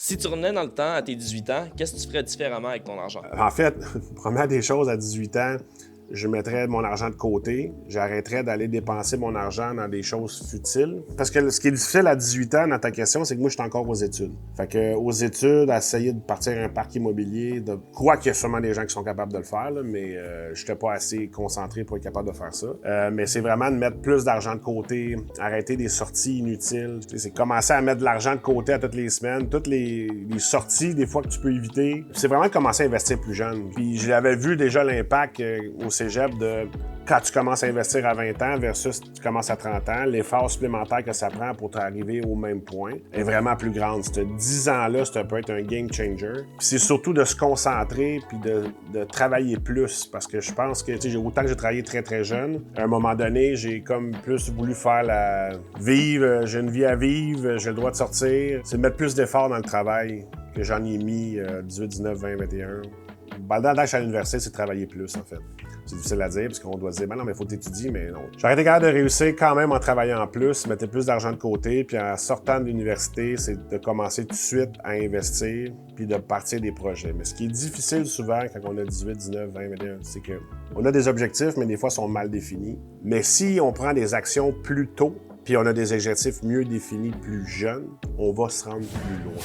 Si tu revenais dans le temps à tes 18 ans, qu'est-ce que tu ferais différemment avec ton argent? En fait, première des choses, à 18 ans, je mettrais mon argent de côté. J'arrêterais d'aller dépenser mon argent dans des choses futiles. Parce que ce qui est difficile à 18 ans, dans ta question, c'est que moi, je suis encore aux études. Fait que aux études, à essayer de partir un parc immobilier, quoi qu'il y a sûrement des gens qui sont capables de le faire, là, mais je n'étais pas assez concentré pour être capable de faire ça. Mais c'est vraiment de mettre plus d'argent de côté, arrêter des sorties inutiles. C'est commencer à mettre de l'argent de côté à toutes les semaines, toutes les sorties, des fois que tu peux éviter. C'est vraiment de commencer à investir plus jeune. Puis j'avais vu déjà l'impact au cégep de quand tu commences à investir à 20 ans versus tu commences à 30 ans, l'effort supplémentaire que ça prend pour t'arriver au même point est vraiment plus grande. Ces 10 ans-là, ça peut être un game changer. Puis c'est surtout de se concentrer puis de travailler plus parce que je pense que, tu sais, autant que j'ai travaillé très, très jeune, à un moment donné, j'ai comme plus voulu faire vivre, j'ai une vie à vivre, j'ai le droit de sortir. C'est de mettre plus d'efforts dans le travail que j'en ai mis 18, 19, 20, 21. Dans l'âge à l'université, c'est de travailler plus, en fait. C'est difficile à dire, parce qu'on doit se dire, ben non, mais il faut t'étudier, mais non. J'aurais été capable de réussir quand même en travaillant plus, mettre plus d'argent de côté, puis en sortant de l'université, c'est de commencer tout de suite à investir, puis de partir des projets. Mais ce qui est difficile souvent quand on a 18, 19, 20, 21, c'est qu'on a des objectifs, mais des fois, ils sont mal définis. Mais si on prend des actions plus tôt, puis on a des objectifs mieux définis plus jeunes, on va se rendre plus loin.